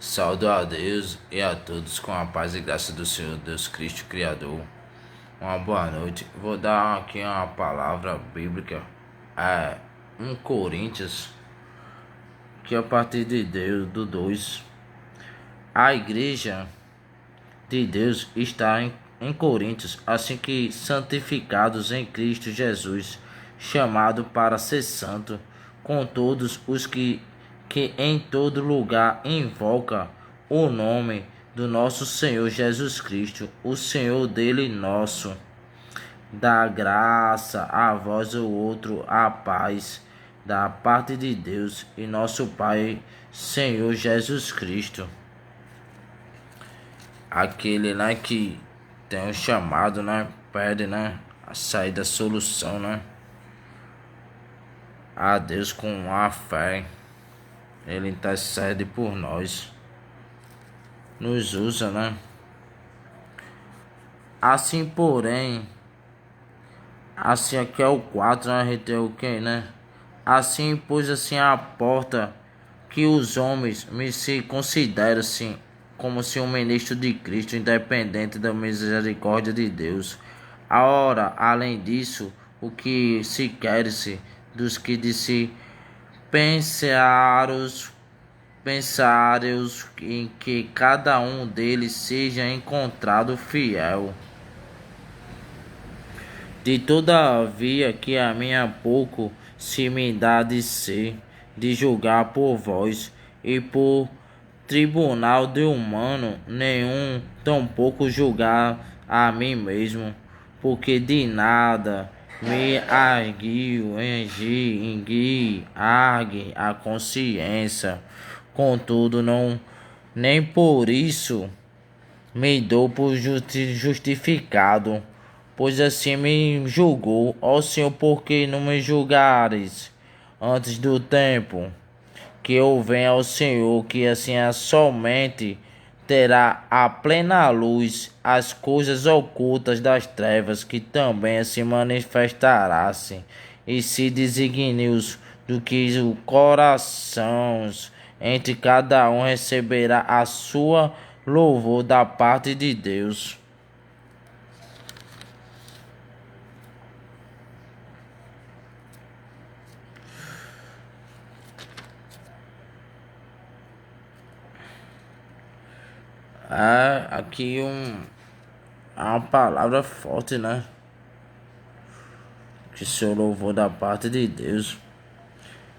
Saúdo a Deus e a todos com a paz e graça do Senhor Deus Cristo Criador. Uma boa noite. Vou dar aqui uma palavra bíblica. 1 Coríntios, que a partir de Deus, do 2. A igreja de Deus está em Coríntios, assim que santificados em Cristo Jesus, chamado para ser santo, com todos os que em todo lugar invoca o nome do nosso Senhor Jesus Cristo, o Senhor dele nosso. Dá graça a vós o outro, a paz da parte de Deus e nosso Pai, Senhor Jesus Cristo. Aquele, que tem um chamado, pede, a sair da solução, a Deus com a fé. Ele intercede por nós, nos usa, Assim, porém, assim aqui é o 4, a gente tem o que, Assim, pois assim a porta que os homens me se consideram assim, como se um ministro de Cristo, independente da misericórdia de Deus. Ora, além disso, o que se quer-se dos que de si pensários em que cada um deles seja encontrado fiel. De todavia que a minha pouco se me dá de ser, de julgar por vós, e por tribunal de humano nenhum, tampouco julgar a mim mesmo, porque de nada me argue a consciência. Contudo, não, nem por isso me dou por justificado, pois assim me julgou, ó Senhor, porque não me julgares antes do tempo que eu venha ao Senhor, que assim somente terá a plena luz as coisas ocultas das trevas, que também se manifestará-se e se designios do que o coração entre cada um receberá a sua louvor da parte de Deus. Aqui uma palavra forte, que seu louvor da parte de Deus.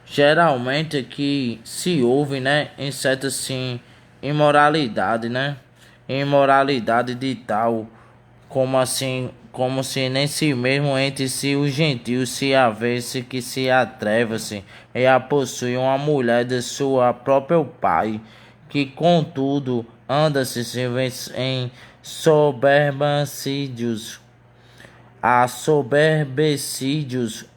Geralmente aqui se ouve, em certa assim imoralidade, imoralidade de tal como se nem si mesmo entre si os gentios se havesse que se atreva-se e a possuir uma mulher de sua própria pai, que contudo anda-se em soberbecídios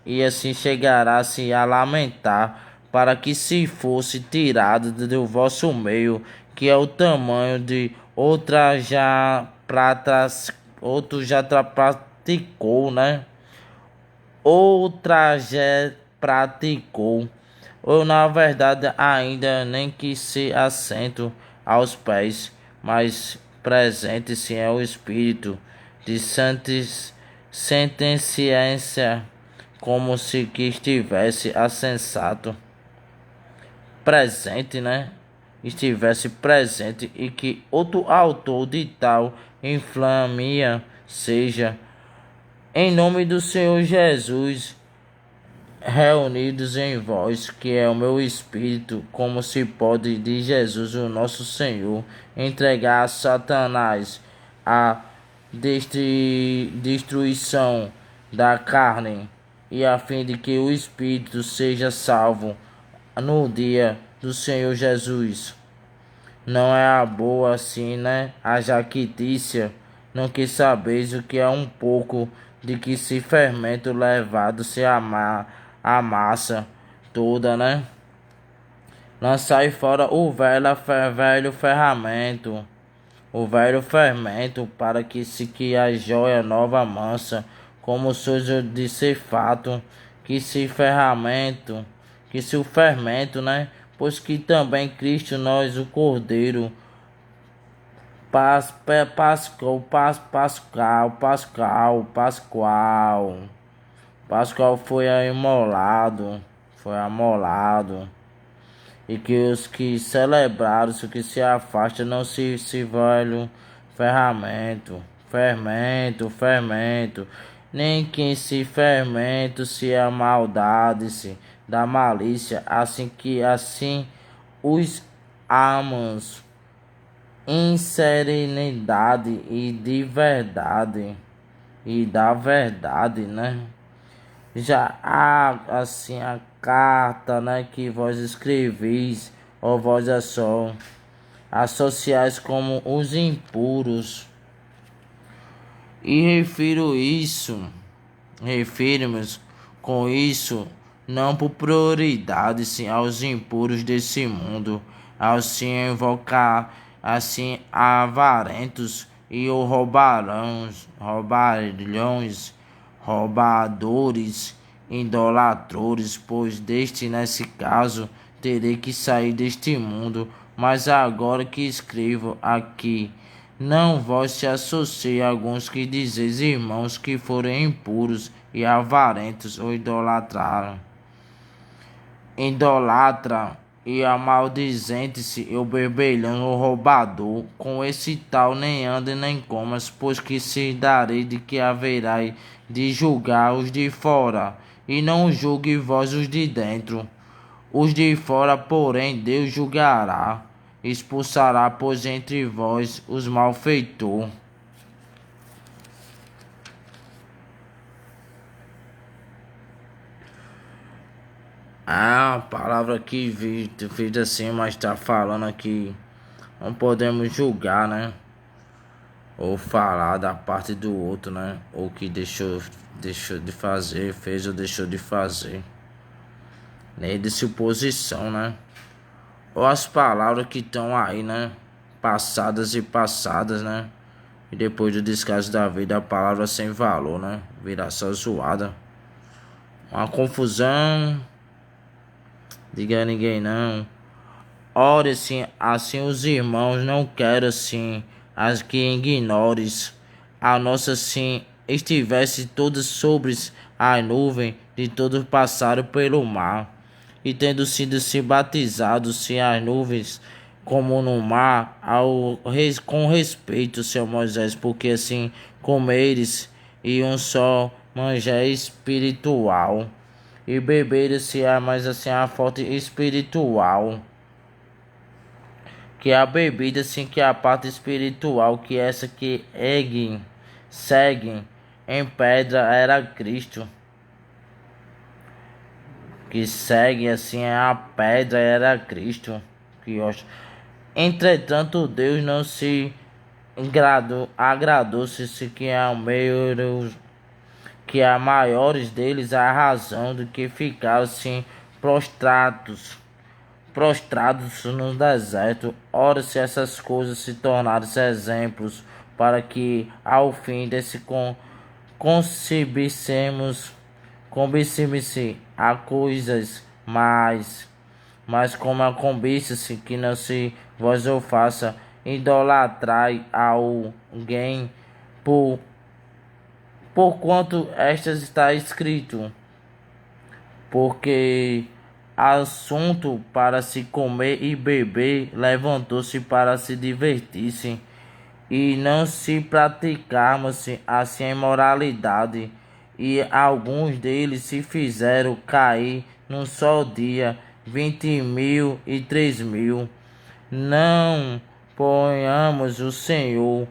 e assim chegará-se a lamentar, para que se fosse tirado do vosso meio, que é o tamanho de outro já praticou, outra já praticou, ou na verdade ainda nem que se assento aos pés, mas presente-se é o Espírito de sentenciência, como se que estivesse assensato presente, estivesse presente, e que outro autor de tal infâmia seja, em nome do Senhor Jesus, reunidos em vós, que é o meu espírito, como se pode de Jesus o nosso Senhor entregar a Satanás a destruição da carne, e a fim de que o espírito seja salvo no dia do Senhor Jesus. Não é a boa assim, a jaquitícia, não que sabeis o que é um pouco de que se fermento levado-se a massa toda, Lançai fora o velho ferramento, para que a joia nova mansa, como sois de ser fato, que se o fermento, pois que também Cristo nós, o Cordeiro, Pascal foi amolado, e que os que celebraram, os que se afastam, não se velho fermento, nem que se fermento, se a maldade, se da malícia, assim os amamos em serenidade e de verdade, e da verdade, né? Já há assim a carta, né, que vós escrevis, ó vós associais como os impuros. E refiro-me com isso não por prioridade, sim, aos impuros desse mundo, aos se invocar assim avarentos e o roubalhões, roubadores, idolatores, pois nesse caso terei que sair deste mundo. Mas agora que escrevo aqui, não vós se associe a alguns que dizeis, irmãos, que foram impuros e avarentos ou idolatra e a maldizente-se, o berbelhão, o roubador, com esse tal nem anda nem comas, pois que se darei de que haverá de julgar os de fora, e não julgue vós os de dentro. Os de fora, porém, Deus julgará, expulsará, pois entre vós os malfeitores. A palavra que vi assim, mas tá falando aqui, não podemos julgar, né? Ou falar da parte do outro, né? Ou que deixou de fazer, fez ou deixou de fazer. Nem de suposição, né? Ou as palavras que estão aí, né? Passadas, né? E depois do descaso da vida, a palavra sem valor, né? Virar só zoada. Uma confusão. Diga a ninguém não. Ore assim os irmãos, não quero assim as que ignores. A nossa sim estivesse todas sobre a nuvem, de todos passaram pelo mar. E tendo sido se batizados se as nuvens como no mar, com respeito, seu Moisés, porque assim comeres e um só manjar espiritual e beber-se mas assim a fonte espiritual, que a bebida assim que a parte espiritual, que essa que segue em pedra era Cristo, que segue assim a pedra era Cristo, que entretanto Deus não se agradou-se que ao meio que a maiores deles a razão do que ficassem prostrados no deserto. Ora, se essas coisas se tornassem exemplos para que ao fim desse concebíssemos a coisas mas como a cobiça-se que não se vos ou faça idolatrai a alguém por quanto estas está escrito, porque assunto para se comer e beber, levantou-se para se divertir-se, e não se praticarmos assim a imoralidade, e alguns deles se fizeram cair num só dia 20.000 e 3.000. Não ponhamos o Senhor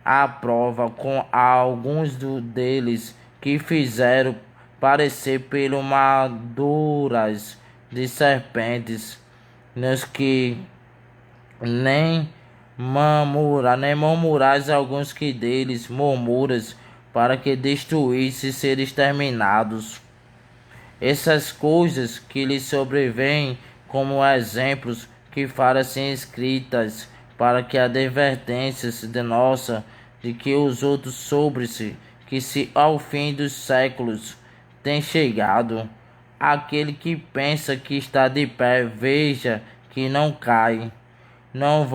à prova com alguns deles que fizeram parecer pelo maduras de serpentes, nos que nem murmurais alguns que deles murmuras, para que destruísse ser exterminados. Essas coisas que lhes sobrevêm como exemplos que parecem escritas, para que a advertência de nossa, de que os outros sobre-se, que se ao fim dos séculos tem chegado, Aquele que pensa que está de pé, veja que não cai. Não